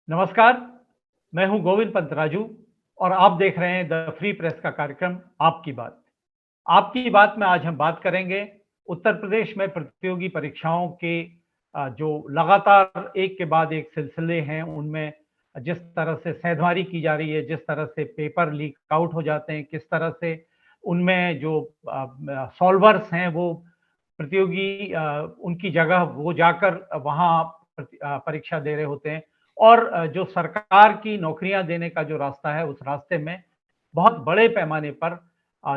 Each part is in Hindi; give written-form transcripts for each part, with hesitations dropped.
नमस्कार, मैं हूं गोविंद पंत राजू और आप देख रहे हैं द फ्री प्रेस का कार्यक्रम आपकी बात। आपकी बात में आज हम बात करेंगे उत्तर प्रदेश में प्रतियोगी परीक्षाओं के जो लगातार एक के बाद एक सिलसिले हैं, उनमें जिस तरह से सेंधमारी की जा रही है, जिस तरह से पेपर लीक आउट हो जाते हैं, किस तरह से उनमें जो सॉल्वर्स हैं वो प्रतियोगी उनकी जगह वो जाकर वहाँ परीक्षा दे रहे होते हैं और जो सरकार की नौकरियां देने का जो रास्ता है, उस रास्ते में बहुत बड़े पैमाने पर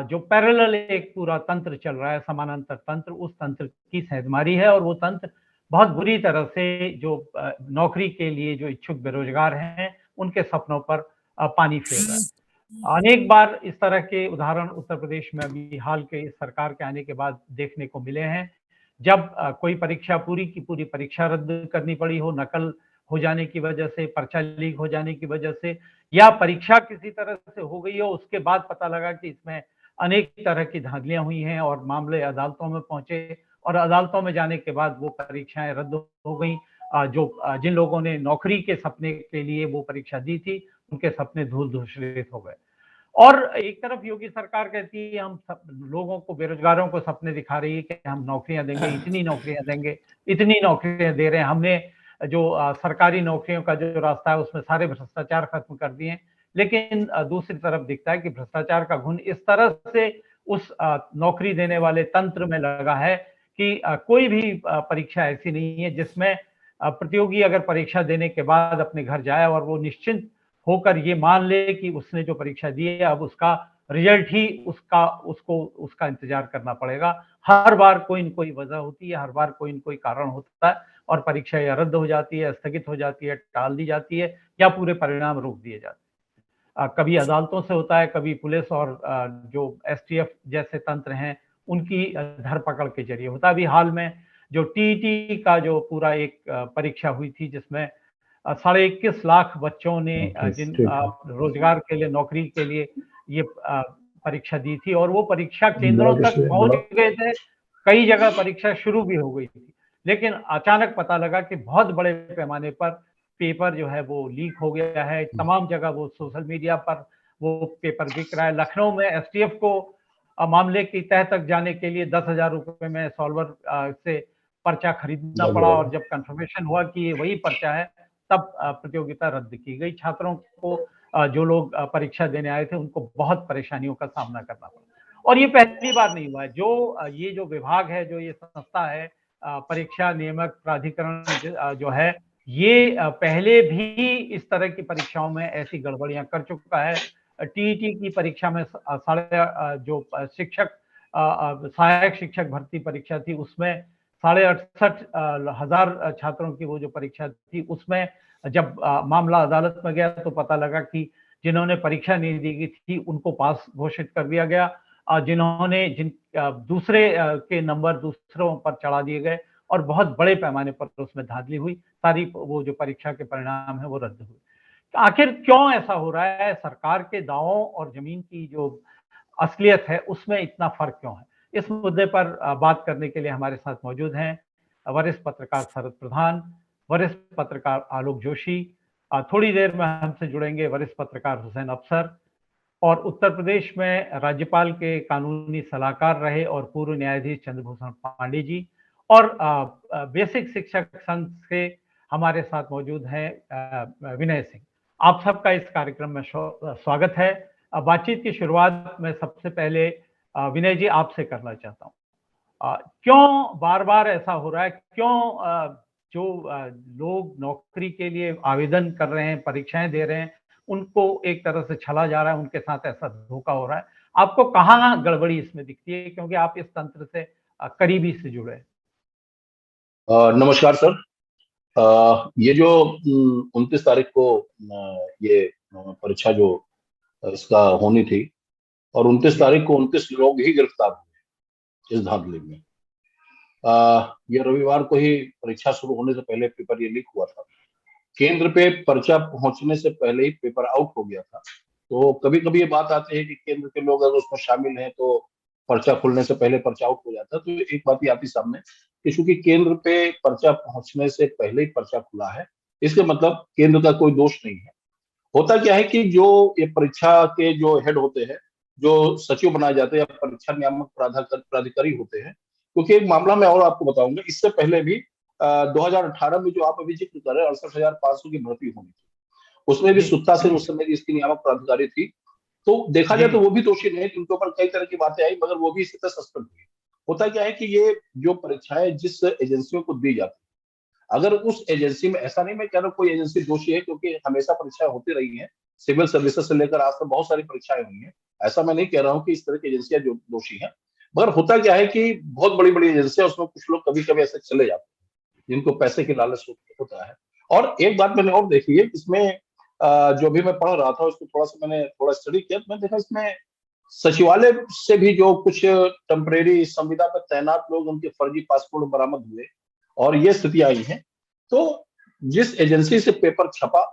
जो पैरेलल एक पूरा तंत्र चल रहा है, समानांतर तंत्र, उस तंत्र की सेंधमारी है और वो तंत्र बहुत बुरी तरह से जो नौकरी के लिए जो इच्छुक बेरोजगार हैं, उनके सपनों पर पानी फेर रहा है। अनेक बार इस तरह के उदाहरण उत्तर प्रदेश में अभी हाल के इस सरकार के आने के बाद देखने को मिले हैं। जब कोई परीक्षा पूरी की पूरी परीक्षा रद्द करनी पड़ी हो, नकल हो जाने की वजह से, पर्चा लीक हो जाने की वजह से या परीक्षा किसी तरह से हो गई हो, उसके बाद पता लगा कि इसमें अनेक तरह की धांधलियाँ हुई हैं और मामले अदालतों में पहुँचे और अदालतों में जाने के बाद वो परीक्षाएँ रद्द हो गईं। जिन लोगों ने नौकरी के सपने के लिए वो परीक्षा दी थी, उनके सपने धूल-धूसरित हो गए। और एक तरफ योगी सरकार कहती है हम सब लोगों को, बेरोजगारों को सपने दिखा रही है कि हम नौकरियां देंगे, इतनी नौकरियां देंगे, इतनी नौकरियां दे रहे हैं। हमने जो सरकारी नौकरियों का जो रास्ता है उसमें सारे भ्रष्टाचार खत्म कर दिए हैं। लेकिन दूसरी तरफ दिखता है कि भ्रष्टाचार का घुन इस तरह से उस नौकरी देने वाले तंत्र में लगा है कि कोई भी परीक्षा ऐसी नहीं है जिसमें प्रतियोगी अगर परीक्षा देने के बाद अपने घर जाए और वो निश्चिंत होकर ये मान ले कि उसने जो परीक्षा दी है अब उसका रिजल्ट ही उसका इंतजार करना पड़ेगा। हर बार कोई न कोई वजह होती है, हर बार कोई न कोई कारण होता है और परीक्षा या रद्द हो जाती है, स्थगित हो जाती है, टाल दी जाती है या पूरे परिणाम रोक दिए जाते हैं। कभी अदालतों से होता है, कभी पुलिस और जो एसटीएफ जैसे तंत्र हैं उनकी धरपकड़ के जरिए होता है। अभी हाल में जो टीईटी का जो पूरा एक परीक्षा हुई थी जिसमें 21.5 लाख बच्चों ने जिन रोजगार के लिए, नौकरी के लिए ये परीक्षा दी थी और वो परीक्षा केंद्रों तक पहुंच गए थे। कई जगह परीक्षा शुरू भी हो गई थी, लेकिन अचानक पता लगा कि बहुत बड़े पैमाने पर पेपर जो है वो लीक हो गया है। तमाम जगह वो सोशल मीडिया पर वो पेपर बिक रहा है। लखनऊ में एसटीएफ को मामले की तह तक जाने के लिए 10,000 रुपए में सॉल्वर से पर्चा खरीदना पड़ा और जब कंफर्मेशन हुआ कि ये वही पर्चा है, तब प्रतियोगिता रद्द की गई। छात्रों को जो लोग परीक्षा देने आए थे उनको बहुत परेशानियों का सामना करना पड़ा और ये पहली बार नहीं हुआ है। ये जो विभाग है, जो ये संस्था है, परीक्षा नियामक प्राधिकरण जो है, ये पहले भी इस तरह की परीक्षाओं में ऐसी गड़बड़ियां कर चुका है। टीईटी की परीक्षा में जो शिक्षक सहायक शिक्षक भर्ती परीक्षा थी उसमें 68,500 छात्रों की वो जो परीक्षा थी उसमें जब मामला अदालत में गया तो पता लगा कि जिन्होंने परीक्षा नहीं दी थी उनको पास घोषित कर दिया गया। जिन दूसरे के नंबर दूसरों पर चढ़ा दिए गए और बहुत बड़े पैमाने पर उसमें धांधली हुई। सारी वो जो परीक्षा के परिणाम है वो रद्द हुए। आखिर क्यों ऐसा हो रहा है? सरकार के दावों और जमीन की जो असलियत है उसमें इतना फर्क क्यों है? इस मुद्दे पर बात करने के लिए हमारे साथ मौजूद हैं वरिष्ठ पत्रकार शरद प्रधान, वरिष्ठ पत्रकार आलोक जोशी, थोड़ी देर में हमसे जुड़ेंगे वरिष्ठ पत्रकार हुसैन अफसर और उत्तर प्रदेश में राज्यपाल के कानूनी सलाहकार रहे और पूर्व न्यायाधीश चंद्रभूषण पांडे जी और बेसिक शिक्षक संघ से हमारे साथ मौजूद हैं विनय सिंह। आप सबका इस कार्यक्रम में स्वागत है। बातचीत की शुरुआत मैं सबसे पहले विनय जी आपसे करना चाहता हूँ। क्यों बार-बार ऐसा हो रहा है? क्यों जो लोग नौकरी के लिए आवेदन कर रहे हैं, परीक्षाएं दे रहे हैं, उनको एक तरह से छला जा रहा है, उनके साथ ऐसा धोखा हो रहा है? आपको कहाँ गड़बड़ी इसमें दिखती है क्योंकि आप इस तंत्र से करीबी से जुड़े हैं? नमस्कार सर। ये जो 29 तारीख को ये परीक्षा जो इसका होनी थी और 29 तारीख को 29 लोग ही गिरफ्तार हुए इस धांधली में। ये रविवार को ही परीक्षा शुरू होने से पहले पेपर ये लीक हुआ था। केंद्र पे पर्चा पहुंचने से पहले ही पेपर आउट हो गया था। तो कभी कभी ये बात आती है कि केंद्र के लोग अगर उसमें शामिल हैं तो पर्चा खुलने से पहले पर्चा आउट हो जाता है। तो एक बात ये आती सामने कि चूंकि केंद्र पे पर्चा पहुंचने से पहले ही पर्चा खुला है, इसके मतलब केंद्र का कोई दोष नहीं है। होता क्या है कि जो ये परीक्षा के जो हेड होते हैं, जो सचिव बनाए जाते हैं या परीक्षा नियामक प्राधिकारी होते हैं, क्योंकि एक मामला मैं और आपको बताऊंगा, इससे पहले भी 2018 में जो आप अभी जिक्र कर रहे हैं 68,500 की भर्ती होनी थी, उसमें भी जी सुत्ता सिंह उस समय की इसकी नियामक प्राधिकारी थी। तो देखा जाए जी तो वो भी दोषी नहीं, उनके ऊपर कई तरह की बातें आई, मगर वो भी इसी तरह सस्पेंड हुई। होता क्या है कि ये जो परीक्षाएं जिस एजेंसियों को दी जाती है, अगर उस एजेंसी में, ऐसा नहीं मैं कह रहा हूँ कोई एजेंसी दोषी है, क्योंकि हमेशा परीक्षाएं होती रही हैं, सिविल सर्विसेज से लेकर आज तक बहुत सारी परीक्षाएं हुई हैं, ऐसा मैं नहीं कह रहा हूँ कि इस तरह की एजेंसियां जो दोषी हैं। मगर होता क्या है कि बहुत बड़ी बड़ी एजेंसियां, उसमें कुछ लोग कभी कभी ऐसे चले जाते हैं जिनको पैसे की लालच होता है। और एक बात मैंने और देखी है इसमें, जो भी मैं पढ़ रहा था उसको थोड़ा सा मैंने थोड़ा स्टडी किया, तो मैंने देखा इसमें सचिवालय से भी जो कुछ टेम्परेरी संविदा पर तैनात लोग, उनके फर्जी पासपोर्ट बरामद हुए और ये स्थिति आई है। तो जिस एजेंसी से पेपर छपा,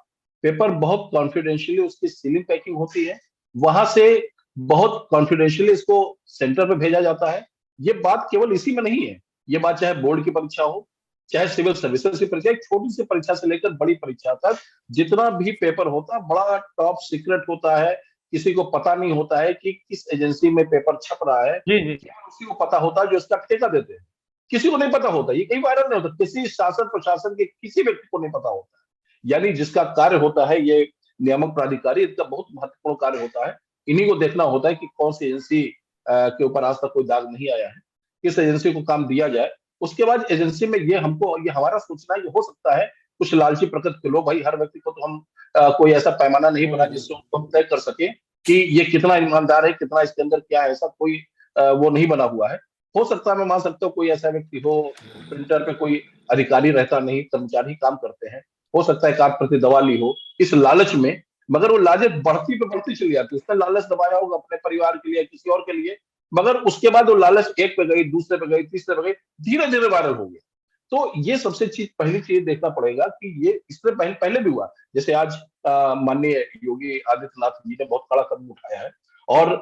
पेपर बहुत कॉन्फिडेंशियली उसकी सीलिंग पैकिंग होती है, वहां से बहुत कॉन्फिडेंशियली इसको सेंटर पे भेजा जाता है। ये बात केवल इसी में नहीं है, ये बात चाहे बोर्ड की परीक्षा हो, चाहे सिविल सर्विसेज की परीक्षा, एक छोटी सी परीक्षा से लेकर बड़ी परीक्षा तक जितना भी पेपर होता है बड़ा टॉप सीक्रेट होता है। किसी को पता नहीं होता है कि किस एजेंसी में पेपर छप रहा है, जी जी क्या उसी को पता होता है जो इसका ठेका देते हैं। किसी को नहीं पता होता, ये कहीं वायरल नहीं होता, किसी शासन प्रशासन के किसी व्यक्ति को नहीं पता होता है। यानी जिसका कार्य होता है ये नियामक प्राधिकारी, इसका बहुत महत्वपूर्ण कार्य होता है। इन्हीं को देखना होता है कि कौन सी एजेंसी के ऊपर आज तक कोई दाग नहीं आया है, किस एजेंसी को काम दिया जाए। उसके बाद एजेंसी में ये हमको, ये हमारा सोचना है, ये हो सकता है कुछ लालची प्रकृति के लोग, भाई हर व्यक्ति को तो हम कोई ऐसा पैमाना नहीं बना जिससे उनको हम तय कर सके कि ये कितना ईमानदार है, कितना इसके अंदर क्या है, ऐसा कोई वो नहीं बना हुआ है। हो सकता है, मैं मान सकता हूँ कोई ऐसा व्यक्ति हो, प्रिंटर पे कोई अधिकारी रहता नहीं, कर्मचारी काम करते हैं, हो सकता है एक आध प्रति दवा ली हो इस लालच में, मगर वो लालच बढ़ती पे बढ़ती चली जाती है। उसने लालच दबाया होगा अपने परिवार के लिए, किसी और के लिए, मगर उसके बाद वो लालच एक पे गई, दूसरे पे गई, तीसरे पे गई, धीरे धीरे वायरल हो गया। तो ये सबसे पहली चीज देखना पड़ेगा कि ये इससे पहले भी हुआ। जैसे आज माननीय योगी आदित्यनाथ जी ने बहुत कड़ा कदम उठाया है, और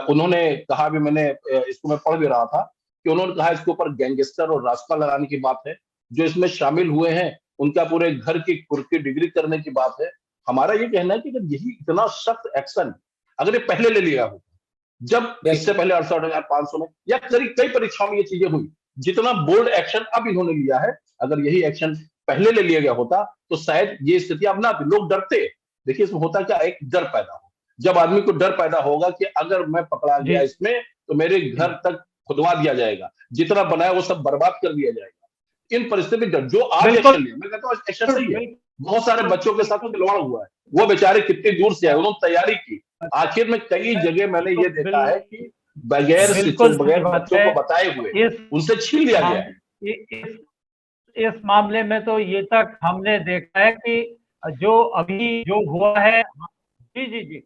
उन्होंने कहा भी, मैंने इसको मैं पढ़ भी रहा था कि उन्होंने कहा इसके ऊपर गैंगस्टर और रास्ता लगाने की बात है, जो इसमें शामिल हुए हैं उनका पूरे घर की कुर्की डिग्री करने की बात है। हमारा ये कहना है कि अगर यही इतना सख्त एक्शन अगर ये पहले ले लिया हो, जब इससे पहले 68,500 में या कई परीक्षाओं में ये चीजें हुई, जितना बोल्ड एक्शन अब इन्होंने लिया है, अगर यही एक्शन पहले ले लिया गया होता तो शायद ये स्थिति अब ना आती। लोग डरते। देखिए इसमें होता क्या, एक डर पैदा हो, जब आदमी को डर पैदा होगा कि अगर मैं पकड़ा जी गया इसमें तो मेरे जी घर तक खुदवा दिया जाएगा, जितना बनाया वो सब बर्बाद कर दिया जाएगा। इन परिस्थिति में जो आज बिल्कुल एक्शन लिया, मैं कहता हूँ एक्शन सही है। बहुत सारे बिल्कुल बच्चों के साथ बिल्कुल खिलवाड़ हुआ है, वो बेचारे कितनी दूर से आए, उन्होंने तैयारी की, आखिर में कई जगह मैंने ये देखा है कि बगैर शिक्षक, बिल्कुल सही बगैर बात बच्चों है। को बताए हुए इस उनसे छीन लिया गया है। माम- इस मामले में तो ये तक हमने देखा है कि जो अभी जो हुआ है। जी जी जी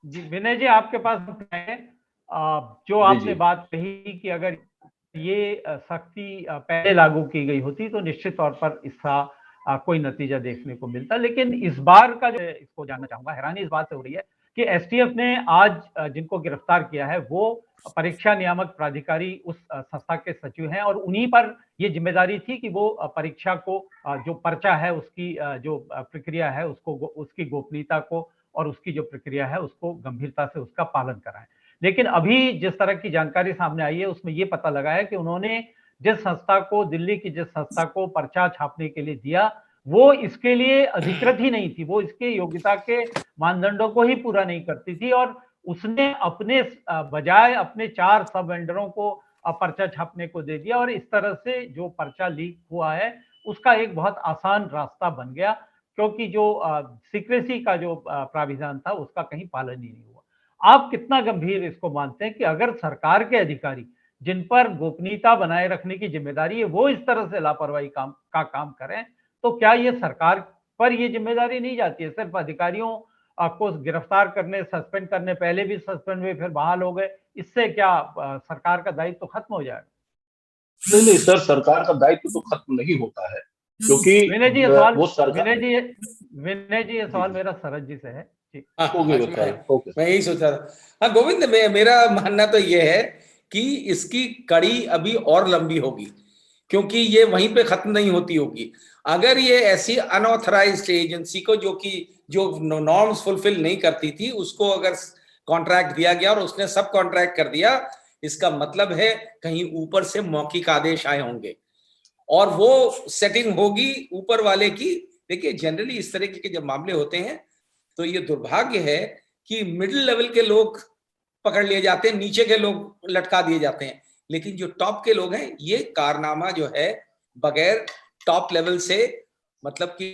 जी विनय जी, आपके पास है। जो जी आपने जी बात कही कि अगर ये सख्ती पहले लागू की गई होती तो निश्चित तौर पर इसका कोई नतीजा देखने को मिलता। लेकिन इस बार का जो इसको जानना चाहूंगा, हैरानी इस बात से हो रही है कि एसटीएफ ने आज जिनको गिरफ्तार किया है वो परीक्षा नियामक प्राधिकारी उस संस्था के सचिव हैं, और उन्हीं पर ये जिम्मेदारी थी कि वो परीक्षा को जो पर्चा है उसकी जो प्रक्रिया है उसको उसकी गोपनीयता को और उसकी जो प्रक्रिया है उसको गंभीरता से उसका पालन कराएं। लेकिन अभी जिस तरह की जानकारी सामने आई है उसमें यह पता लगा है कि उन्होंने जिस संस्था को, दिल्ली की जिस संस्था को पर्चा छापने के लिए दिया, वो इसके लिए अधिकृत ही नहीं थी, वो इसके योग्यता के मानदंडों को ही पूरा नहीं करती थी, और उसने अपने बजाय अपने 4 सब वेंडरों को पर्चा छापने को दे दिया, और इस तरह से जो पर्चा लीक हुआ है उसका एक बहुत आसान रास्ता बन गया, क्योंकि जो सीक्रेसी का जो प्राविधान था उसका कहीं पालन ही नहीं हुआ। आप कितना गंभीर इसको मानते हैं कि अगर सरकार के अधिकारी जिन पर गोपनीयता बनाए रखने की जिम्मेदारी है वो इस तरह से लापरवाही काम करें, तो क्या ये सरकार पर ये जिम्मेदारी नहीं जाती है? सिर्फ अधिकारियों को गिरफ्तार करने, सस्पेंड करने, पहले भी सस्पेंड हुए फिर बहाल हो गए, इससे क्या सरकार का दायित्व तो खत्म हो जाएगा? नहीं नहीं सर, सरकार का दायित्व तो खत्म नहीं होता है, क्योंकि विनय जी ये सवाल वो सरकार। विनय जी ये जी सवाल जी मेरा सरज जी से है। जी हाँ ओके अच्छा, बताइए। ओके मैं यही सोच रहा था। हाँ गोविंद, मेरा मानना तो ये है कि इसकी कड़ी अभी और लंबी होगी, क्योंकि ये वहीं पे खत्म नहीं होती होगी। अगर ये ऐसी अनऑथराइज्ड एजेंसी को जो नॉर्म्स फुलफिल नहीं करती थी उसको अगर कॉन्ट्रैक्ट दिया गया और उसने सब कॉन्ट्रैक्ट कर दिया, इसका मतलब है कहीं ऊपर से मौखिक आदेश आए होंगे और वो सेटिंग होगी ऊपर वाले की। देखिए जनरली इस तरह के जब मामले होते हैं तो ये दुर्भाग्य है कि मिडिल लेवल के लोग पकड़ लिए जाते हैं, नीचे के लोग लटका दिए जाते हैं, लेकिन जो टॉप के लोग हैं ये कारनामा जो है बगैर टॉप लेवल से मतलब कि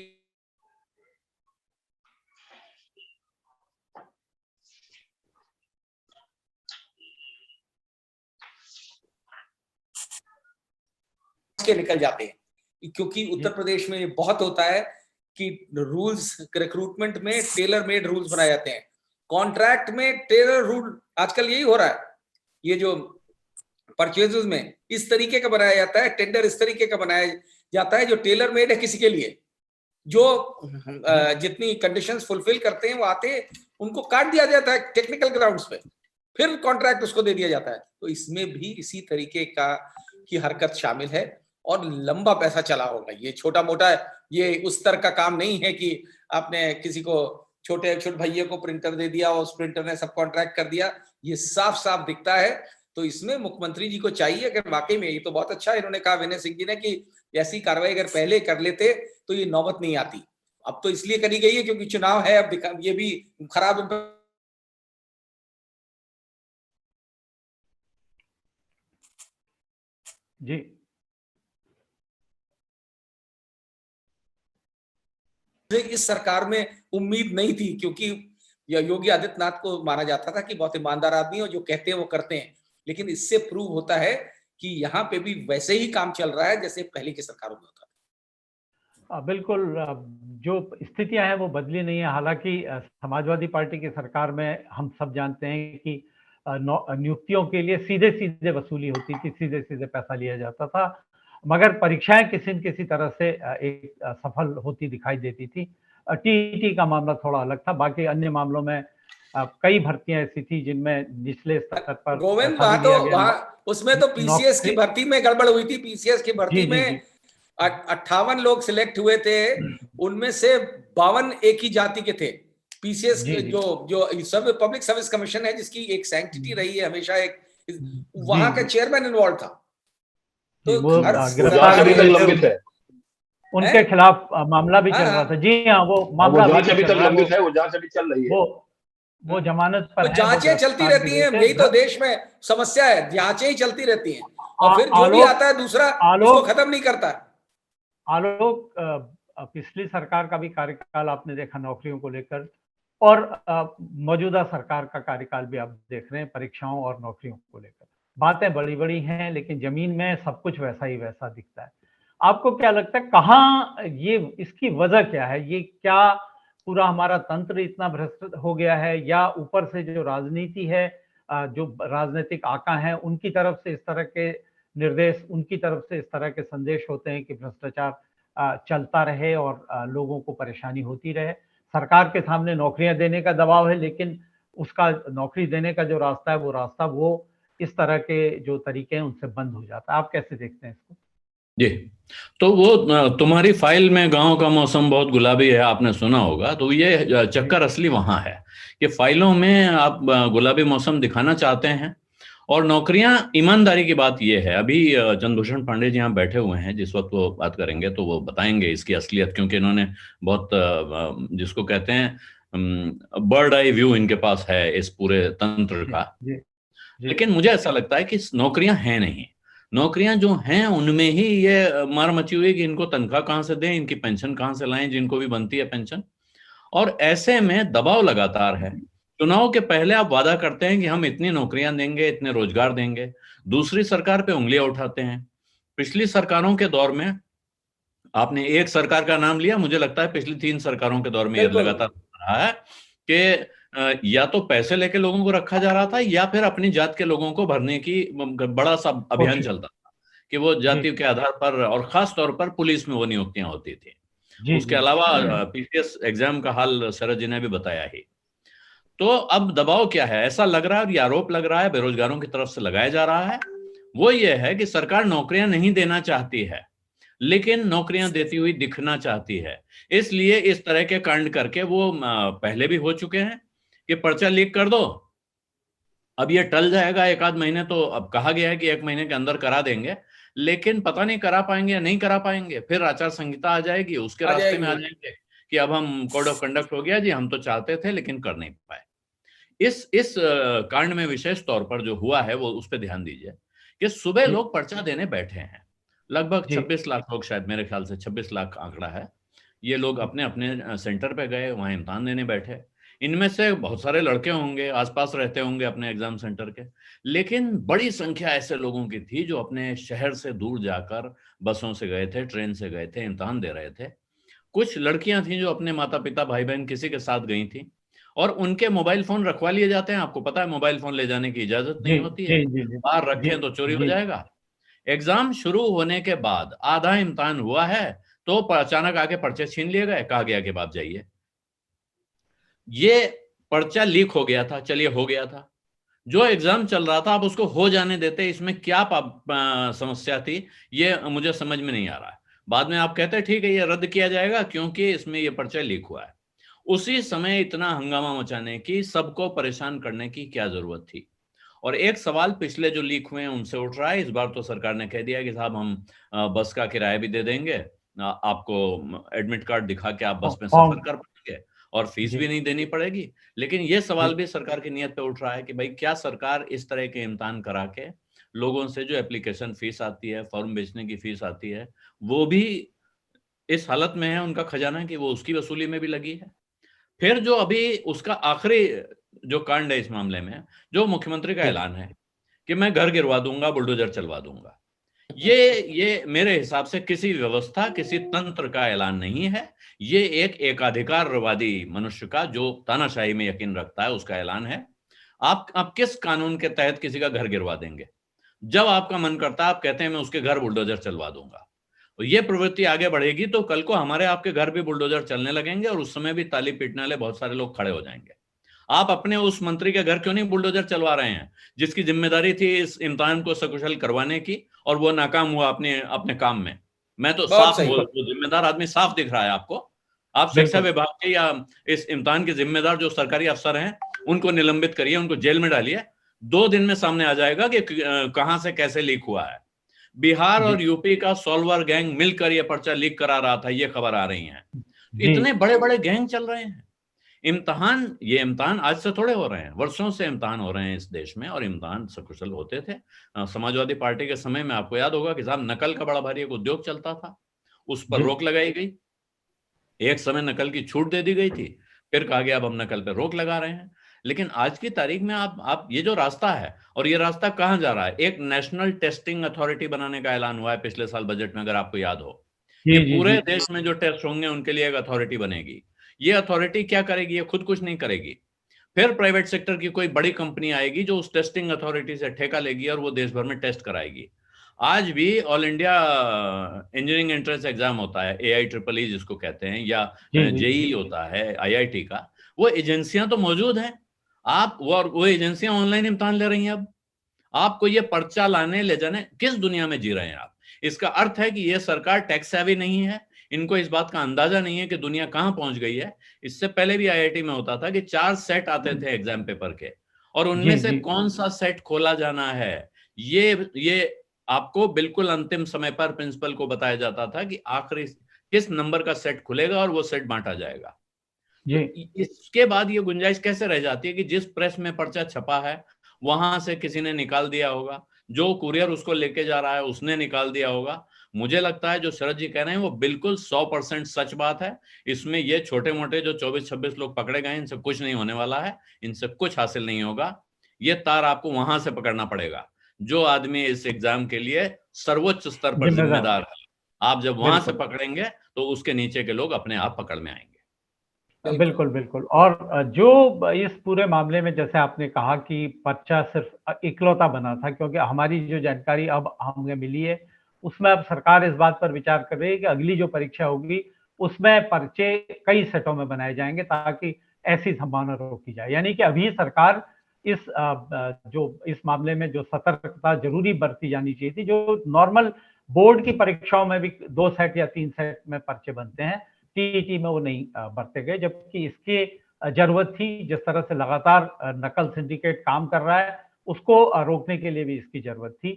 के निकल जाते हैं। क्योंकि उत्तर प्रदेश में ये बहुत होता है कि रूल्स रिक्रूटमेंट में टेलर मेड रूल्स बनाए जाते हैं, कॉन्ट्रैक्ट में टेलर रूल आजकल यही हो रहा है। ये जो परचेजेस में इस तरीके का बनाया जाता है, टेंडर इस तरीके का बनाया जाता है जो टेलर मेड है किसी के लिए, जो जितनी कंडीशंस फुलफिल करते हैं वो आते हैं, उनको काट दिया जाता है टेक्निकल ग्राउंड्स पे, फिर कॉन्ट्रैक्ट उसको दे दिया जाता है। तो इसमें भी इसी तरीके की हरकत शामिल है और लंबा पैसा चला होगा। ये छोटा मोटा ये उस तरह का काम नहीं है कि आपने किसी को छोटे भैया को प्रिंटर दे दिया और उस प्रिंटर ने सब कॉन्ट्रैक्ट कर दिया। ये साफ साफ दिखता है। तो इसमें मुख्यमंत्री जी को चाहिए, अगर वाकई में ये तो बहुत अच्छा इन्होंने कहा विनय सिंह जी ने कि ऐसी कार्रवाई अगर पहले कर लेते तो ये नौबत नहीं आती। अब तो इसलिए करी गई है क्योंकि चुनाव है, अब ये भी खराब जी। इस सरकार में उम्मीद नहीं थी क्योंकि योगी आदित्यनाथ को माना जाता था कि बहुत ईमानदार आदमी और जो कहते हैं वो करते हैं, लेकिन इससे प्रूव होता है कि यहाँ पे भी वैसे ही काम चल रहा है जैसे पहले की सरकारों में होता था। बिल्कुल, जो स्थितियां हैं वो बदली नहीं है। हालांकि समाजवादी पार्टी की सरकार में हम सब जानते हैं कि नियुक्तियों के लिए सीधे सीधे वसूली होती थी, सीधे सीधे पैसा लिया जाता था, मगर परीक्षाएं किसी न किसी तरह से एक सफल होती दिखाई देती थी। टीईटी का मामला थोड़ा अलग था, बाकी अन्य मामलों में कई भर्तियां ऐसी थी जिनमें निचले स्तर पर गोविंद वहां उसमें तो पीसीएस की भर्ती में गड़बड़ हुई थी। पीसीएस की भर्ती में 58 लोग सिलेक्ट हुए थे, उनमें से 52 एक ही जाति के थे। पीसीएस जो सब पब्लिक सर्विस कमीशन है जिसकी एक सैंक्टिटी रही है हमेशा, एक वहां का चेयरमैन इन्वॉल्व था। तो उनके खिलाफ मामला भी चल रहा था। जी हाँ, वो मामला अभी तक लंबित है, वो जांच अभी चल रही है। वो जमानत पर जांचें चलती रहती हैं, यही तो देश में समस्या है, जांचें ही चलती रहती हैं और फिर जो भी आता है दूसरा उसको खत्म नहीं करता है। आलोक, पिछली सरकार का भी कार्यकाल आपने देखा नौकरियों को लेकर, और मौजूदा सरकार का कार्यकाल भी आप देख रहे हैं परीक्षाओं और नौकरियों को लेकर। बातें बड़ी बड़ी हैं लेकिन जमीन में सब कुछ वैसा ही वैसा दिखता है। आपको क्या लगता है कहाँ ये इसकी वजह क्या है? ये क्या पूरा हमारा तंत्र इतना भ्रष्ट हो गया है, या ऊपर से जो राजनीति है, जो राजनीतिक आका हैं उनकी तरफ से इस तरह के निर्देश, उनकी तरफ से इस तरह के संदेश होते हैं कि भ्रष्टाचार चलता रहे और लोगों को परेशानी होती रहे? सरकार के सामने नौकरियां देने का दबाव है, लेकिन उसका नौकरी देने का जो रास्ता है वो इस तरह के जो तरीके हैं उनसे बंद हो जाता है। आप कैसे देखते हैं इसको? जी, तो वो तुम्हारी फाइल में गांव का मौसम बहुत गुलाबी है, आपने सुना होगा। तो ये चक्कर असली वहां है कि फाइलों में आप गुलाबी मौसम दिखाना चाहते हैं और नौकरियां, ईमानदारी की बात ये है, अभी चंद्रभूषण पांडे जी यहाँ बैठे हुए हैं, जिस वक्त वो बात करेंगे तो वो बताएंगे इसकी असलियत, क्योंकि इन्होंने बहुत जिसको कहते हैं बर्ड आई व्यू इनके पास है इस पूरे तंत्र का। लेकिन मुझे ऐसा लगता है कि नौकरियां हैं नहीं, नौकरियां जो हैं उनमें ही ये मार मची हुई है कि इनको तनख्वाह कहां से दें, इनकी पेंशन कहां से लाएं, जिनको भी बनती है पेंशन। और ऐसे में दबाव लगातार है। चुनाव के पहले आप वादा करते हैं कि हम इतनी नौकरियां देंगे, इतने रोजगार देंगे, दूसरी सरकार पे उंगलियां उठाते हैं। पिछली सरकारों के दौर में आपने एक सरकार का नाम लिया, मुझे लगता है पिछली 3 सरकारों के दौर में यह लगातार रहा है कि या तो पैसे लेके लोगों को रखा जा रहा था या फिर अपनी जात के लोगों को भरने की बड़ा सा अभियान चलता था कि वो जाति के आधार पर, और खास तौर पर पुलिस में वो नियुक्तियां होती थी। उसके अलावा पीसीएस एग्जाम का हाल शरद जी ने भी बताया ही। तो अब दबाव क्या है, ऐसा लग रहा है और ये आरोप लग रहा है बेरोजगारों की तरफ से लगाया जा रहा है, वो ये है कि सरकार नौकरियां नहीं देना चाहती है, लेकिन नौकरियां देती हुई दिखना चाहती है। इसलिए इस तरह के कांड करके वो पहले भी हो चुके हैं कि पर्चा लीक कर दो, अब ये टल जाएगा एक आध महीने, तो अब कहा गया है कि एक महीने के अंदर करा देंगे, लेकिन पता नहीं करा पाएंगे या नहीं करा पाएंगे। फिर आचार संहिता आ जाएगी, उसके आ रास्ते में आ जाएगी। जाएंगे कि अब हम कोड ऑफ कंडक्ट हो गया जी, हम तो चाहते थे लेकिन कर नहीं पाए। इस कांड में विशेष तौर पर जो हुआ है वो उस पर ध्यान दीजिए कि सुबह जी लोग पर्चा देने बैठे हैं, लगभग जी 26 लाख लोग, शायद मेरे ख्याल से 26 लाख आंकड़ा है। ये लोग अपने अपने सेंटर पे गए, वहां इम्तिहान देने बैठे। इनमें से बहुत सारे लड़के होंगे, आसपास रहते होंगे अपने एग्जाम सेंटर के, लेकिन बड़ी संख्या ऐसे लोगों की थी जो अपने शहर से दूर जाकर बसों से गए थे, ट्रेन से गए थे, इम्तिहान दे रहे थे। कुछ लड़कियां थीं जो अपने माता पिता भाई बहन किसी के साथ गई थी, और उनके मोबाइल फोन रखवा लिए जाते हैं। आपको पता है मोबाइल फोन ले जाने की इजाजत जी नहीं होती जी है, जी जी बाहर जी रखें तो चोरी हो जी जाएगा। एग्जाम शुरू होने के बाद आधा इम्तिहान हुआ है तो अचानक आके पर्चे छीन लिए गए, कहा गया कि आप जाइए। ये पर्चा लीक हो गया था, चलिए हो गया था, जो एग्जाम चल रहा था आप उसको हो जाने देते, इसमें क्या समस्या थी, ये मुझे समझ में नहीं आ रहा है। बाद में आप कहते हैं ठीक है ये रद्द किया जाएगा क्योंकि इसमें ये पर्चा लीक हुआ है। उसी समय इतना हंगामा मचाने की, सबको परेशान करने की क्या जरूरत थी? और एक सवाल पिछले जो लीक हुए हैं उनसे उठ रहा है। इस बार तो सरकार ने कह दिया कि साहब हम बस का किराया भी दे देंगे, आपको एडमिट कार्ड दिखा के आप बस में फॉर्म सफर कर पाएंगे और फीस जी भी नहीं देनी पड़ेगी। लेकिन ये सवाल जी भी सरकार की नीयत पे उठ रहा है कि भाई क्या सरकार इस तरह के इम्तिहान करा के लोगों से जो एप्लीकेशन फीस आती है, फॉर्म बेचने की फीस आती है, वो भी इस हालत में है उनका खजाना कि वो उसकी वसूली में भी लगी है। फिर जो अभी उसका आखिरी जो कांड है इस मामले में, जो मुख्यमंत्री का जी ऐलान है कि मैं घर गिरवा दूंगा, बुलडोजर चलवा दूंगा, ये मेरे हिसाब से किसी व्यवस्था, किसी तंत्र का ऐलान नहीं है। ये एक एकाधिकारवादी मनुष्य का, जो तानाशाही में यकीन रखता है, उसका ऐलान है। आप किस कानून के तहत किसी का घर गिरवा देंगे? जब आपका मन करता है आप कहते हैं मैं उसके घर बुलडोजर चलवा दूंगा। और ये प्रवृत्ति आगे बढ़ेगी तो कल को हमारे आपके घर भी बुलडोजर चलने लगेंगे और उस समय भी ताली पीटने वाले बहुत सारे लोग खड़े हो जाएंगे। आप अपने उस मंत्री के घर क्यों नहीं बुलडोजर चलवा रहे हैं जिसकी जिम्मेदारी थी इस इम्तिहान को सकुशल करवाने की, और वो नाकाम हुआ अपने अपने काम में? मैं तो बहुत साफ सही। बिल्कुल वो जिम्मेदार आदमी साफ दिख रहा है आपको। आप शिक्षा बिल्कुल विभाग के या इस इम्तिहान के जिम्मेदार जो सरकारी अफसर हैं उनको निलंबित करिए, उनको जेल में डालिए। 2 दिन में सामने आ जाएगा कि कहां से कैसे लीक हुआ है। बिहार जी और यूपी का सॉल्वर गैंग मिलकर यह पर्चा लीक करा रहा था, ये खबर आ रही है। जी इतने बड़े बड़े गैंग चल रहे हैं। ये इम्तिहान आज से थोड़े हो रहे हैं, वर्षों से इम्तिहान हो रहे हैं इस देश में, और इम्तिहान सकुशल होते थे। समाजवादी पार्टी के समय में आपको याद होगा कि साहब नकल का बड़ा भारी एक उद्योग चलता था, उस पर जी रोक लगाई गई। एक समय नकल की छूट दे दी गई थी, फिर कहा गया अब हम नकल पे रोक लगा रहे हैं। लेकिन आज की तारीख में आप ये जो रास्ता है, और ये रास्ता कहां जा रहा है? एक नेशनल टेस्टिंग अथॉरिटी बनाने का ऐलान हुआ है पिछले साल बजट में, अगर आपको याद हो, जी कि जी पूरे जी देश में जो टेस्ट होंगे उनके लिए एक अथॉरिटी बनेगी। ये अथॉरिटी क्या करेगी? ये खुद कुछ नहीं करेगी। फिर प्राइवेट सेक्टर की कोई बड़ी कंपनी आएगी जो उस टेस्टिंग अथॉरिटी से ठेका लेगी और वो देश भर में टेस्ट कराएगी। आज भी all India engineering entrance exam होता है, AIEEE जिसको कहते हैं, या जी जी JEE होता है IIT का, वो एजेंसियां तो मौजूद हैं। आप वो एजेंसियां ऑनलाइन इम्तिहान ले रही हैं। अब आपको ये पर्चा लाने ले जाने, किस दुनिया में जी रहे हैं आप? इसका अर्थ है कि ये सरकार टैक्स सेवी नहीं है, इनको इस बात का अंदाजा नहीं है कि दुनिया कहां पहुंच गई है। इससे पहले भी IIT में होता था कि 4 सेट आते थे एग्जाम पेपर के, और जी उनमें से जी कौन सा सेट खोला जाना है, ये आपको बिल्कुल अंतिम समय पर प्रिंसिपल को बताया जाता था कि आखिरी किस नंबर का सेट खुलेगा और वो सेट बांटा जाएगा। तो जी इसके बाद ये गुंजाइश कैसे रह जाती है कि जिस प्रेस में पर्चा छपा है वहां से किसी ने निकाल दिया होगा, जो कुरियर उसको लेके जा रहा है उसने निकाल दिया होगा? मुझे लगता है जो शरद जी कह रहे हैं वो बिल्कुल 100% सच बात है। इसमें ये छोटे मोटे जो 24-26 लोग पकड़े गए इनसे कुछ नहीं होने वाला है, इनसे कुछ हासिल नहीं होगा। ये तार आपको वहां से पकड़ना पड़ेगा जो आदमी इस एग्जाम के लिए सर्वोच्च स्तर पर जिम्मेदार जिम्मेदार है। आप जब वहां से बिल्कुल पकड़ेंगे तो उसके नीचे के लोग अपने आप पकड़ में आएंगे। बिल्कुल। बिल्कुल, बिल्कुल। और जो इस पूरे मामले में जैसे आपने कहा कि पर्चा सिर्फ़ इकलौता बना था, क्योंकि हमारी जो जानकारी अब हमें मिली है, उसमें अब सरकार इस बात पर विचार कर रही है कि अगली जो परीक्षा होगी, उसमें पर्चे कई सेटों में बनाए जाएँगे ताकि ऐसी संभावना रोकी जाए। यानी कि अभी सरकार जो इस मामले में जो सतर्कता ज़रूरी बरती जानी चाहिए थी, जो नॉर्मल बोर्ड की परीक्षाओं में भी 2 सेट या 3 सेट में पर्चे बनते हैं, टीईटी में वो नहीं बरते गए, जबकि इसकी जरूरत थी। जिस तरह से लगातार नकल सिंडिकेट काम कर रहा है, उसको रोकने के लिए भी इसकी जरूरत थी।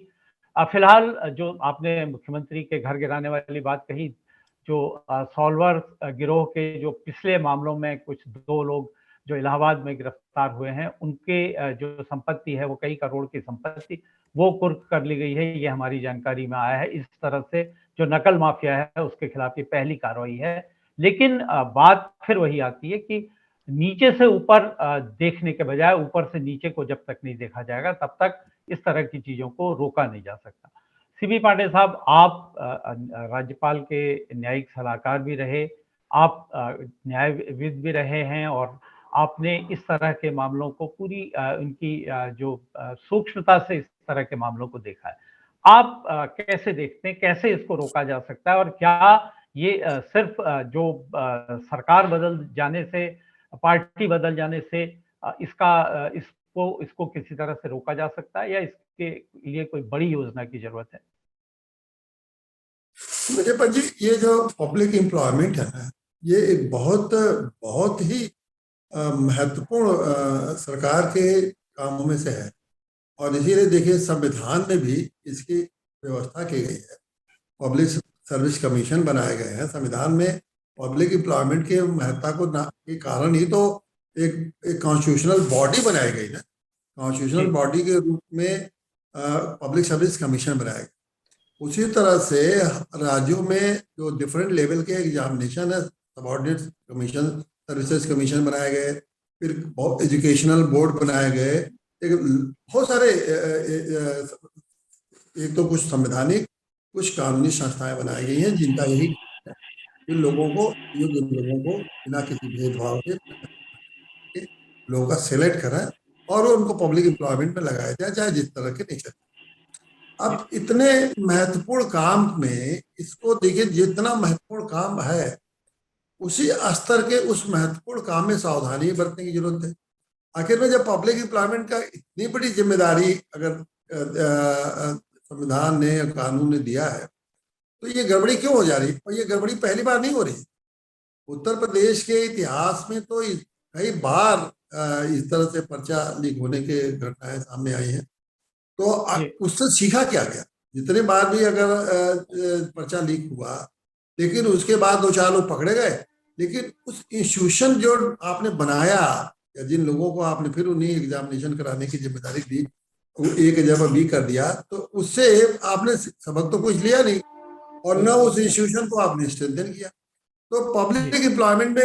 फिलहाल जो आपने मुख्यमंत्री के घर गिराने वाली बात कही, जो सॉल्वर गिरोह के जो पिछले मामलों में कुछ 2 लोग जो इलाहाबाद में गिरफ्तार हुए हैं, उनके जो संपत्ति है वो कई करोड़ की संपत्ति, वो कुर्क कर ली गई है, ये हमारी जानकारी में आया है। इस तरह से जो नकल माफिया है उसके खिलाफ ये पहली कार्रवाई है। लेकिन बात फिर वही आती है कि नीचे से ऊपर देखने के बजाय ऊपर से नीचे को जब तक नहीं देखा जाएगा तब तक इस तरह की चीजों को रोका नहीं जा सकता। सीबी पांडे साहब, आप राज्यपाल के न्यायिक सलाहकार भी रहे, आप न्यायविद भी रहे हैं, और आपने इस तरह के मामलों को पूरी उनकी जो सूक्ष्मता से इस तरह के मामलों को देखा है। आप कैसे देखते हैं, कैसे इसको रोका जा सकता है, और क्या ये सिर्फ जो सरकार बदल जाने से, पार्टी बदल जाने से इसको किसी तरह से रोका जा सकता है, या इसके लिए कोई बड़ी योजना की जरूरत है? देखिए पंजी, ये जो पब्लिक एम्प्लॉयमेंट है ना, ये एक बहुत ही महत्वपूर्ण सरकार के कामों में से है, और इसीलिए देखिए संविधान में भी इसकी व्यवस्था की गई है। पब्लिक सर्विस कमीशन बनाए गए हैं संविधान में। पब्लिक एम्प्लॉयमेंट के महत्ता को के कारण ही तो एक कॉन्स्टिट्यूशनल बॉडी बनाई गई ना। कॉन्स्टिट्यूशनल बॉडी के रूप में पब्लिक सर्विस कमीशन बनाया गया। उसी तरह से राज्यों में जो डिफरेंट लेवल के एग्जामिनेशन है, सबऑर्डिनेट कमीशन, सर्विसेज कमीशन बनाए गए, फिर एजुकेशनल बोर्ड बनाए गए, बहुत सारे एक तो कुछ संवैधानिक, कुछ कानूनी संस्थाएं बनाई गई हैं जिनका यही इन लोगों को, योग्य लोगों को बिना किसी भेदभाव के लोगों का सिलेक्ट करें और उनको पब्लिक एम्प्लॉयमेंट में लगाया जाए, चाहे जिस तरह के नेचर। अब इतने महत्वपूर्ण काम में इसको देखिए, जितना महत्वपूर्ण काम है उसी स्तर के उस महत्वपूर्ण काम में सावधानी बरतने की जरूरत है। आखिर में जब पब्लिक एम्प्लॉयमेंट का इतनी बड़ी जिम्मेदारी अगर संविधान ने, कानून ने दिया है, तो ये गड़बड़ी क्यों हो जा रही? और ये गड़बड़ी पहली बार नहीं हो रही। उत्तर प्रदेश के इतिहास में तो कई बार इस तरह से पर्चा लीक होने के घटनाएं सामने आई हैं। तो उससे सीखा क्या गया? जितने बार भी अगर पर्चा लीक हुआ, लेकिन उसके बाद 2-4 लोग पकड़े गए, लेकिन उस इंस्टीट्यूशन जो आपने बनाया या जिन लोगों को आपने फिर उन्हें एग्जामिनेशन कराने की जिम्मेदारी दी, एक जगह भी कर दिया, तो उससे आपने सबक तो कुछ लिया नहीं, और न उस इंस्टीट्यूशन को आपने स्ट्रेंथन किया। तो पब्लिक एम्प्लॉयमेंट में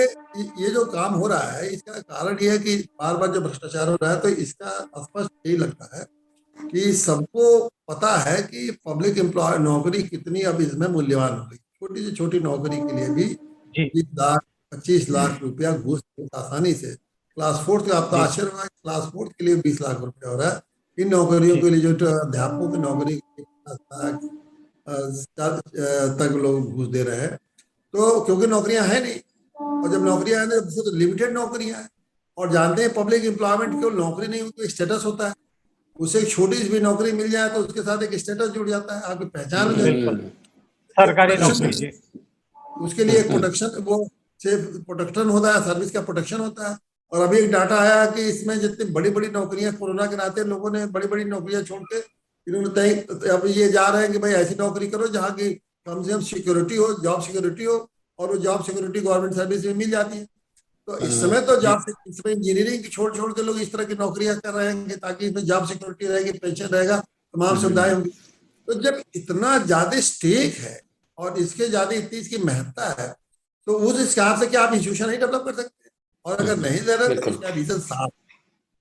ये जो काम हो रहा है, इसका कारण ये है कि बार बार जो भ्रष्टाचार हो रहा है, तो इसका स्पष्ट यही लगता है कि सबको पता है कि पब्लिक एम्प्लॉय नौकरी कितनी अब इसमें मूल्यवान हो गई। छोटी से छोटी नौकरी के लिए भी 20 लाख 25 लाख रुपया घूस आसानी से, क्लास 4 का आपका आश्चर्य होगा, क्लास 4 के लिए 20 लाख रुपया हो रहा है। इन नौकरियों के लिए जो अध्यापकों की नौकरी तक लोग घूस दे रहे हैं, तो क्योंकि नौकरियां हैं नहीं, और जब नौकरियां हैं तो लिमिटेड नौकरियां हैं, और जानते हैं पब्लिक एम्प्लॉयमेंट केवल नौकरी नहीं होती, स्टेटस होता है। उसे एक छोटी सी भी नौकरी मिल जाए तो उसके साथ एक स्टेटस जुड़ जाता है, आपकी पहचान हो जाती है, सरकारी नौकरी, उसके लिए एक प्रोटेक्शन, वो सिर्फ प्रोटेक्शन होता है, सर्विस का प्रोटेक्शन होता है। और अभी एक डाटा आया कि इसमें जितनी बड़ी बड़ी नौकरियां, कोरोना के नाते लोगों ने बड़ी बड़ी नौकरियां छोड़ के इन्होंने तय अब ये जा रहे हैं कि भाई ऐसी नौकरी करो जहाँ की कम से कम सिक्योरिटी हो, जॉब सिक्योरिटी हो, और वो जॉब सिक्योरिटी गवर्नमेंट सर्विस में मिल जाती है। तो इस समय तो जॉब, इसमें इंजीनियरिंग की छोड़ छोड़ के लोग इस तरह की नौकरियां कर रहे हैं ताकि इसमें जॉब सिक्योरिटी रहेगी, पेंशन रहेगा, तमाम सुविधाएं होंगी। तो जब इतना ज्यादा स्टेक है और इसके ज्यादा इतनी इसकी महत्ता है, तो उस हिसाब से क्या आप इंस्टीट्यूशन नहीं डेवलप कर सकते? और अगर नहीं दे रहे तो इसका रीजन साफ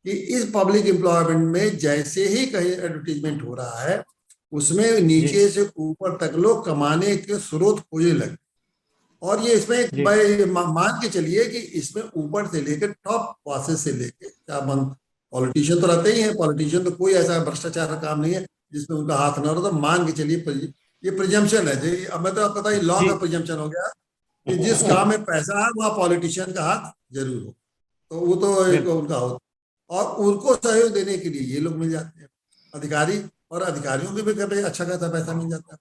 कि इस पब्लिक एम्प्लॉयमेंट में जैसे ही कहीं एडवर्टीजमेंट हो रहा है, उसमें नीचे से ऊपर तक लोग कमाने के स्रोत खोजने लगे। और ये इसमें मान के चलिए कि इसमें ऊपर से लेकर टॉप बॉसेस से लेकर, क्या पॉलिटिशियन तो रहते ही हैं, पॉलिटिशियन तो कोई ऐसा भ्रष्टाचार का काम नहीं है जिसमें उनका हाथ ना हो, तो मान के चलिए ये प्रिजम्पशन है जी। अब मैं तो आपको पता है लॉ का प्रिजम्पशन हो गया कि जिस काम में पैसा है वहाँ पॉलिटिशियन का हाथ जरूर हो, तो वो तो एक उनका होता, और उनको सहयोग देने के लिए ये लोग मिल जाते हैं अधिकारी, और अधिकारियों के भी कभी अच्छा खासा पैसा मिल जाता है।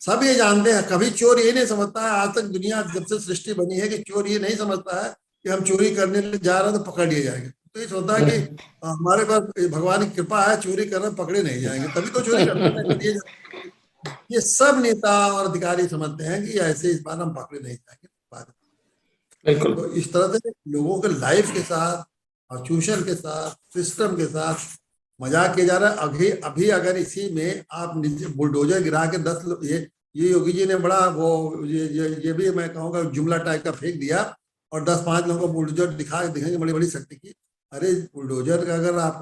सब ये जानते हैं, कभी चोर ये नहीं समझता है, आज तक दुनिया जब से सृष्टि बनी है कि चोर ये नहीं समझता है कि हम चोरी करने जा रहे हैं तो पकड़ लिए जाएंगे। तो ये सोचता है कि हमारे पास भगवान की कृपा है, चोरी कर रहे पकड़े नहीं जाएंगे, तभी तो चोरी करते हैं। ये सब नेता और अधिकारी समझते हैं कि ऐसे इस बार हम पकड़े नहीं जाएंगे। बिल्कुल। तो इस तरह से लोगों के लाइफ के साथ, ट्यूशन के साथ, सिस्टम के साथ मजाक किया जा रहा है। अभी अभी अगर इसी में आप बुलडोजर गिरा के 10 लोग, ये योगी जी ने बड़ा वो ये भी मैं कहूँगा जुमला टाइप का फेंक दिया, और 10-5 लोगों को बुलडोजर दिखाएंगे बड़ी बड़ी शक्ति की। अरे बुलडोजर का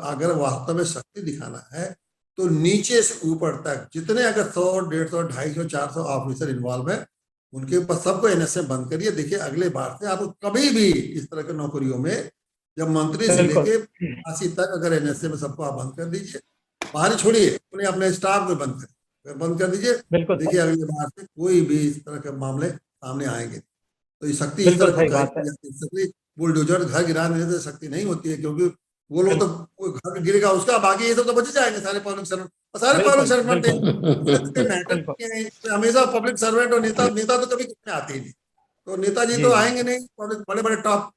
अगर वास्तव में शक्ति दिखाना है तो नीचे से ऊपर तक जितने अगर 100, 150, 250, 400 ऑफिसर इन्वॉल्व है, उनके ऊपर सबको एनएसए बंद करिए। देखिए अगले बार से आपको कभी भी इस तरह के नौकरियों में, जब मंत्री से लेके 80 तक अगर एनएसए में सबको आप बंद कर दीजिए, बाहर छोड़िए, अपने स्टाफ को बंद कर दीजिए। देखिए अगली बार से कोई भी इस तरह के मामले सामने आएंगे। तो ये शक्ति इस तरह की बुलडोजर घर गिराने से शक्ति नहीं होती है, क्योंकि वो लोग तो घर गिरेगा उसका, बाकी ये तो बच जाएंगे सारे पब्लिक सर्वेंट। और सारे पब्लिक सर्वेंट हमेशा पब्लिक सर्वेंट और नेता तो कभी कितने आते ही नहीं। तो नेताजी तो आएंगे नहीं, बड़े बड़े टॉप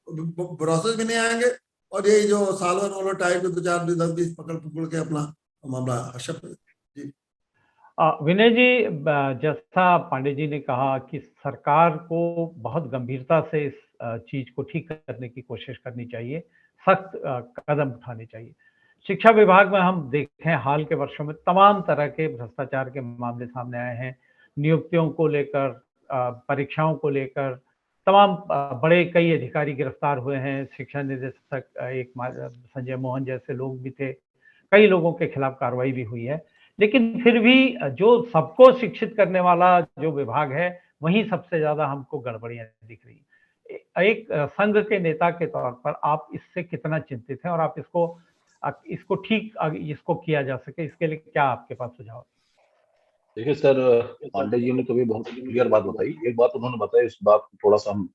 ब्रॉसेस भी नहीं आएंगे, और ये जो सालवर वालों टाइप के 2-4-10-20 पकड़ के अपना मामला हर्षप। जी विनय जी, जैसा पांडे जी ने कहा कि सरकार को बहुत गंभीरता से इस चीज को ठीक करने की कोशिश करनी चाहिए, सख्त कदम उठाने चाहिए। शिक्षा विभाग में हम देखें हाल के वर्षों में तमाम तरह के भ्रष्टाचार के मामले सामने आए हैं, नियुक्तियों को लेकर, परीक्षाओं को लेकर तमाम बड़े कई अधिकारी गिरफ्तार हुए हैं। शिक्षा निदेशक एक संजय मोहन जैसे लोग भी थे, कई लोगों के खिलाफ कार्रवाई भी हुई है। लेकिन फिर भी जो सबको शिक्षित करने वाला जो विभाग है, वहीं सबसे ज्यादा हमको गड़बड़ियां दिख रही हैं। एक संघ के नेता के तौर पर आप इससे कितना चिंतित हैं, और आप इसको ठीक इसको किया जा सके, इसके लिए क्या आपके पास सुझाव? देखिए सर, पांडे जी ने तो भी बहुत क्लियर बात बताई। एक बात उन्होंने बताई, इस बात को थोड़ा सा हम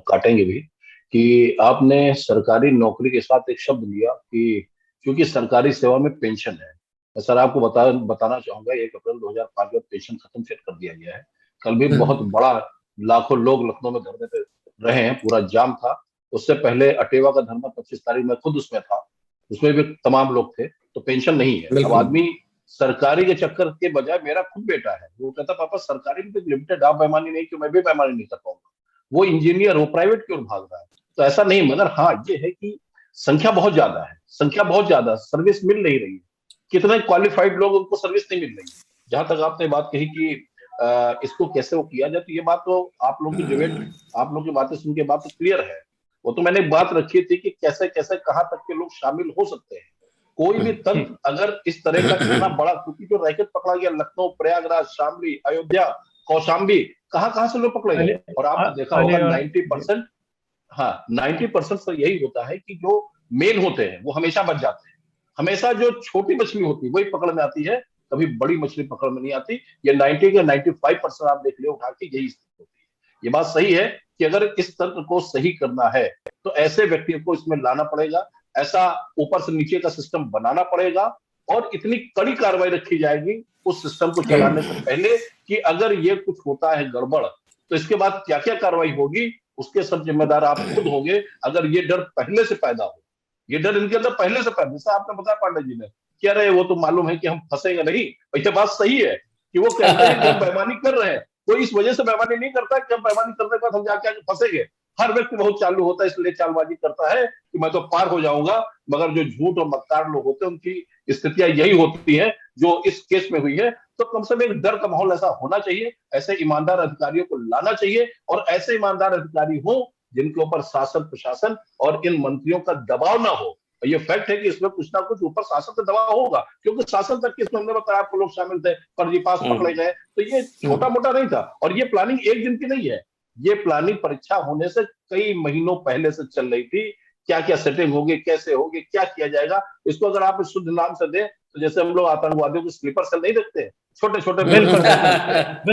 काटेंगे भी, कि आपने सरकारी नौकरी के साथ एक शब्द लिया कि क्योंकि सरकारी सेवा में पेंशन है। सर आपको बताना चाहूंगा 1 अप्रैल 2005 में पेंशन खत्म सेट कर दिया गया है। कल भी बहुत बड़ा लाखों लोग लखनऊ में धरने पे रहे हैं, पूरा जाम था। उससे पहले अटेवा का धरना 25 तारीख में खुद उसमें था, उसमें भी तमाम लोग थे। तो पेंशन नहीं है। अब आदमी सरकारी के चक्कर के बजाय, मेरा खुद बेटा है, वो कहता पापा सरकारी में तो लिमिटेड, आप बेईमानी नहीं, क्यों मैं भी बेईमानी नहीं कर पाऊंगा। वो इंजीनियर, वो प्राइवेट की ओर भाग रहा है। तो ऐसा नहीं, मगर हाँ ये है कि संख्या बहुत ज्यादा है, सर्विस मिल नहीं रही है। कितने क्वालिफाइड लोग, उनको सर्विस नहीं मिल रही है। जहां तक आपने बात कही कि इसको कैसे वो किया जाए, तो ये बात तो आप लोग की डिबेट, आप लोग की बातें सुन के बात तो क्लियर है। वो तो मैंने बात रखी थी कि कैसे कैसे कहां तक के लोग शामिल हो सकते हैं। कोई भी तंत्र अगर इस तरह का इतना बड़ा, क्योंकि जो रैकेट पकड़ा गया लखनऊ, प्रयागराज, शामली, अयोध्या, कौशाम्बी, कहां से लोग पकड़े गए। और आपने देखा होगा 90%, हाँ 90% तो यही होता है कि जो मेन होते हैं वो हमेशा बच जाते हैं। हमेशा जो छोटी मछली होती है वही पकड़ में आती है, कभी बड़ी मछली पकड़ में नहीं आती। ये 90 के 95% आप देख ले उठा के, यही स्थिति होती है। ये बात सही है कि अगर इस तंत्र को सही करना है तो ऐसे व्यक्तियों को इसमें लाना पड़ेगा, ऐसा ऊपर से नीचे का सिस्टम बनाना पड़ेगा, और इतनी कड़ी कार्रवाई रखी जाएगी उस सिस्टम को चलाने से पहले कि अगर ये कुछ होता है गड़बड़ तो इसके बाद क्या क्या कार्रवाई होगी, उसके सब जिम्मेदार आप खुद होंगे। अगर ये डर पहले से पैदा हो, ये डर इनके अंदर पहले से पैदा, जैसा आपने बताया पांडे जी ने, कह रहे वो तो मालूम है कि हम फंसेंगे नहीं। ये बात सही है कि वो कहते हैं कि हम बेईमानी कर रहे हैं, कोई इस वजह से बेईमानी नहीं करता कि हम बेईमानी करने के बाद हम जाके फंसेंगे। हर व्यक्ति बहुत चालू होता है, इसलिए चालबाजी करता है कि मैं तो पार हो जाऊंगा। मगर जो झूठ और मक्कार लोग होते हैं उनकी स्थितियां यही होती है जो इस केस में हुई है। तो कम से कम एक डर का माहौल ऐसा होना चाहिए, ऐसे ईमानदार अधिकारियों को लाना चाहिए, और ऐसे ईमानदार अधिकारी हो जिनके ऊपर शासन, प्रशासन और इन मंत्रियों का दबाव ना हो। ये फैक्ट है कि इसमें कुछ ना कुछ ऊपर शासन का दबाव होगा, क्योंकि शासन तक के इसमें हमने बताया आपको लोग शामिल थे, फर्जी पास पकड़े गए। तो ये छोटा मोटा नहीं था, और ये प्लानिंग एक दिन की नहीं है। ये प्लानिंग परीक्षा होने से कई महीनों पहले से चल रही थी। क्या क्या सेटिंग होगी, कैसे होगी, क्या किया जाएगा। इसको अगर आप शुद्ध नाम से दें तो जैसे हम लोग आतंकवादियों के स्लीपर सेल नहीं देखते, छोटे छोटे बिल्कुल तो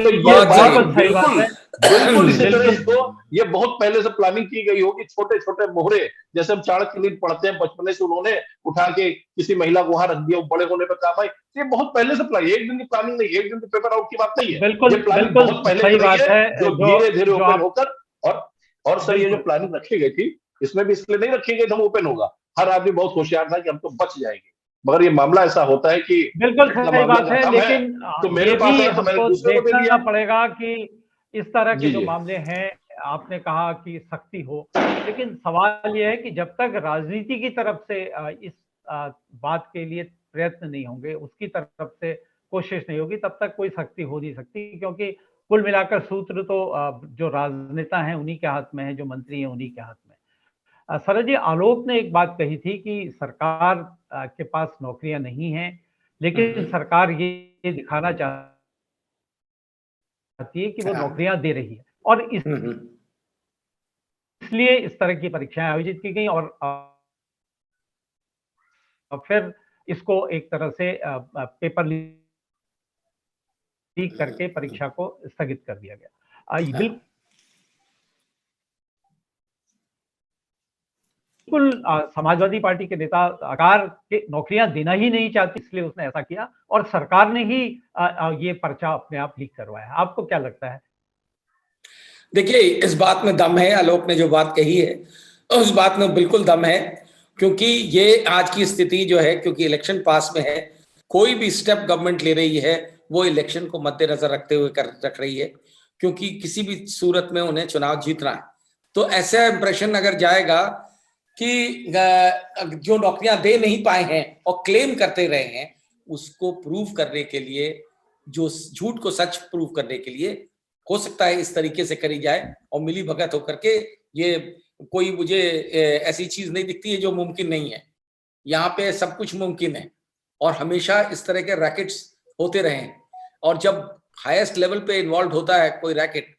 ये बिल्कुल सही बात है। बिल्कुल इसी तरह बिल्कुल इसको ये बहुत पहले से प्लानिंग की गई होगी। छोटे छोटे मोहरे, जैसे हम चाणक्य नीति पढ़ते हैं बचपन से, उन्होंने उठा के किसी महिला को वहां रख दिया, वो बड़े होने पर काम आई। ये बहुत पहले से प्लानिंग, एक दिन की प्लानिंग नहीं, एक दिन की पेपर आउट की बात नहीं है। बिल्कुल ये प्लानिंग बिल्कुल बहुत पहले सही की रही बात है, है। जो जो धीरे धीरे जो ओपन आप होकर और सर ये जो प्लानिंग रखी गई थी, इसमें भी इसलिए नहीं रखी गई हम ओपन होगा। हर आदमी बहुत होशियार था कि हम तो बच जाएंगे, मगर ये मामला ऐसा होता है कि बिल्कुल जब सही मामला बात है, कम है लेकिन तो मेरे ये पास भी है तो मैंने हमको दूसरे को दे देखना दिया। पड़ेगा कि इस तरह के जी जो जी मामले हैं, आपने कहा कि सख्ती हो, लेकिन सवाल ये है कि जब तक राजनीति की तरफ से इस बात के लिए प्रयत्न नहीं होंगे, उसकी तरफ से कोशिश नहीं होगी, तब तक कोई सख्ती हो नहीं सकती, क्योंकि कुल मिलाकर सूत्र तो जो राजनेता हैं उन्हीं के हाथ में है, जो मंत्री हैं उन्हीं के हाथ में। सरद जी, आलोक ने एक बात कही थी कि सरकार के पास नौकरियां नहीं हैं, लेकिन सरकार ये दिखाना चाहती है कि वो नौकरियां दे रही है, और इसलिए इस तरह की परीक्षाएं आयोजित की गई, और फिर इसको एक तरह से पेपर लीक करके परीक्षा को स्थगित कर दिया गया। बिल्कुल समाजवादी पार्टी के नेता सरकार के नौकरियां देना ही नहीं चाहती, इसलिए उसने ऐसा किया, और सरकार ने ही ये पर्चा अपने आप लीक करवाया। आपको क्या लगता है? देखिए, इस बात में दम है, आलोक ने जो बात कही है उस बात में बिल्कुल दम है, क्योंकि ये आज की स्थिति जो है, क्योंकि इलेक्शन पास में है, कोई भी स्टेप गवर्नमेंट ले रही है वो इलेक्शन को मद्देनजर रखते हुए रख रही है, क्योंकि किसी भी सूरत में उन्हें चुनाव जीतना है। तो ऐसा इंप्रेशन अगर जाएगा कि जो नौकरियां दे नहीं पाए हैं और क्लेम करते रहे हैं, उसको प्रूव करने के लिए, जो झूठ को सच प्रूव करने के लिए हो सकता है इस तरीके से करी जाए, और मिली भगत होकर के, ये कोई मुझे ऐसी चीज नहीं दिखती है जो मुमकिन नहीं है। यहाँ पे सब कुछ मुमकिन है, और हमेशा इस तरह के रैकेट्स होते रहे हैं, और जब हाईएस्ट लेवल पे इन्वॉल्व होता है कोई रैकेट,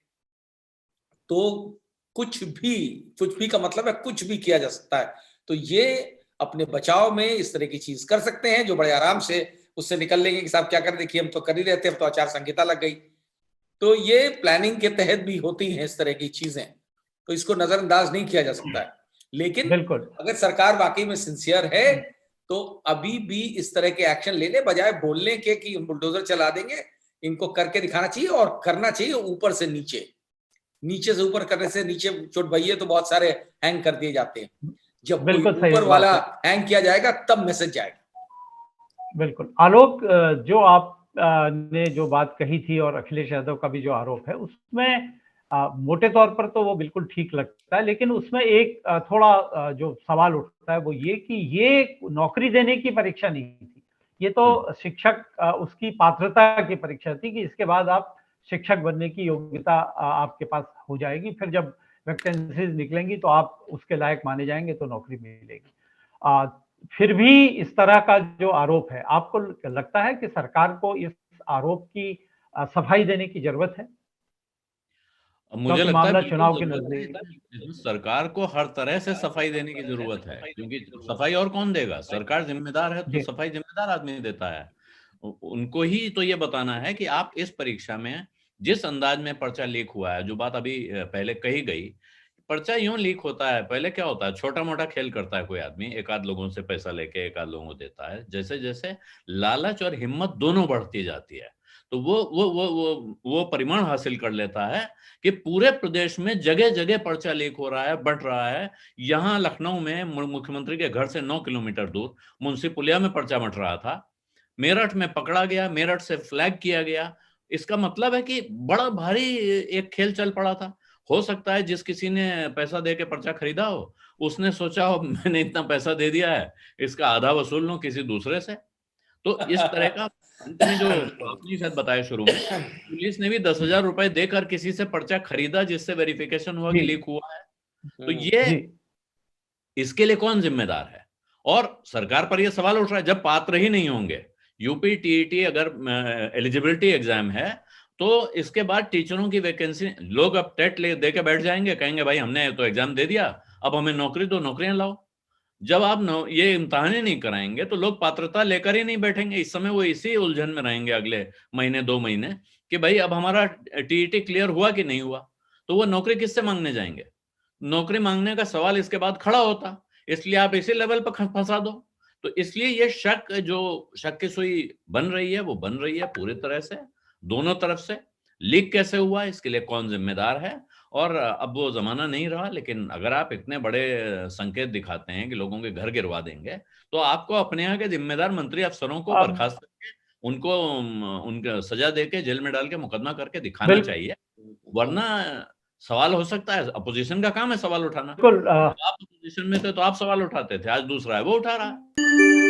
तो कुछ भी का मतलब है कुछ भी किया जा सकता है। तो ये अपने बचाव में इस तरह की चीज कर सकते हैं, जो बड़े आराम से उससे निकल लेंगे कि साहब क्या कर, देखिए हम तो कर ही रहते, हम तो आचार संहिता लग गई। तो ये प्लानिंग के तहत भी होती हैं इस तरह की चीजें, तो इसको नजरअंदाज नहीं किया जा सकता है। लेकिन बिल्कुल अगर सरकार वाकई में सिंसियर है तो अभी भी इस तरह के एक्शन लेने, बजाय बोलने के कि बुलडोजर चला देंगे, इनको करके दिखाना चाहिए, और करना चाहिए ऊपर से नीचे, नीचे से ऊपर करने से, नीचे चोट भैया तो बहुत सारे हैंग कर दिए जाते हैं, जब कोई बिल्कुल सही ऊपर बात वाला है। हैंग किया जाएगा तब मैसेज जाएगा। बिल्कुल आलोक, जो आप ने जो बात कही थी, और अखिलेश यादव का भी जो आरोप है, उसमें मोटे तौर पर तो वो बिल्कुल ठीक लगता है, लेकिन उसमें एक थोड़ा जो सवाल उठता है वो ये कि ये नौकरी देने की परीक्षा नहीं थी, ये तो शिक्षक उसकी पात्रता की परीक्षा थी कि इसके बाद आप शिक्षक बनने की योग्यता आपके पास हो जाएगी, फिर जब वैकेंसीज निकलेंगी तो आप उसके लायक माने जाएंगे तो नौकरी मिलेगी। फिर भी इस तरह का जो आरोप है, आपको लगता है कि सरकार को इस आरोप की सफाई देने की जरूरत है? मुझे क्योंकि लगता है मामला बिल्कुल चुनाव के जरूरत है। नजदीक है। इसमें सरकार को हर तरह से सफाई देने की जरूरत है, क्योंकि सफाई और कौन देगा? सरकार जिम्मेदार है, तो जी सफाई जिम्मेदार आदमी देता है। उनको ही तो ये बताना है कि आप इस परीक्षा में जिस अंदाज में पर्चा लीक हुआ है, जो बात अभी पहले कही गई, पर्चा यूं लीक होता है। पहले क्या होता है, छोटा मोटा खेल करता है कोई आदमी, एक आध लोगों से पैसा लेके एक आध लोगों को देता है। जैसे जैसे लालच और हिम्मत दोनों बढ़ती जाती है, तो वो परिमाण हासिल कर लेता है कि पूरे प्रदेश में जगह जगह पर्चा लीक हो रहा है, बढ़ रहा है। यहाँ लखनऊ में मुख्यमंत्री के घर से 9 किलोमीटर दूर मुंशी पुलिया में पर्चा मट रहा था, मेरठ में पकड़ा गया, मेरठ से फ्लैग किया गया। इसका मतलब है कि बड़ा भारी एक खेल चल पड़ा था। हो सकता है जिस किसी ने पैसा दे के पर्चा खरीदा हो, उसने सोचा हो मैंने इतना पैसा दे दिया है, इसका आधा वसूल लूं किसी दूसरे से। तो इस तरह का अंत में जो आपने शायद बताया शुरू में, पुलिस ने भी 10,000 रुपए देकर किसी से पर्चा खरीदा, जिससे वेरिफिकेशन हुआ कि लीक हुआ है। तो ये जी इसके लिए कौन जिम्मेदार है? और सरकार पर यह सवाल उठ रहा है, जब पात्र ही नहीं होंगे, यूपी टीईटी अगर एलिजिबिलिटी एग्जाम है, तो इसके बाद टीचरों की वैकेंसी, लोग अब टेट दे के बैठ जाएंगे, कहेंगे भाई हमने तो एग्जाम दे दिया, अब हमें नौकरी दो, नौकरियां लाओ। जब आप ये इम्तिहान ही नहीं कराएंगे तो लोग पात्रता लेकर ही नहीं बैठेंगे। इस समय वो इसी उलझन में रहेंगे अगले महीने 2 महीने कि भाई अब हमारा टीईटी क्लियर हुआ कि नहीं हुआ, तो वो नौकरी किससे मांगने जाएंगे? नौकरी मांगने का सवाल इसके बाद खड़ा होता, इसलिए आप इसी लेवल पर फंसा दो। तो इसलिए ये शक की सुई बन रही है, वो बन रही है पूरी तरह से, दोनों तरफ से। लीक कैसे हुआ, इसके लिए कौन जिम्मेदार है? और अब वो जमाना नहीं रहा। लेकिन अगर आप इतने बड़े संकेत दिखाते हैं कि लोगों के घर गिरवा देंगे, तो आपको अपने यहाँ के जिम्मेदार मंत्री अफसरों को बर्खास्त करके उनको उनका सजा देके जेल में डाल के मुकदमा करके दिखाना चाहिए। वरना सवाल हो सकता है, अपोजिशन का काम है सवाल उठाना। बिल्कुल आप अपोजिशन में थे तो आप सवाल उठाते थे, आज दूसरा है वो उठा रहा है।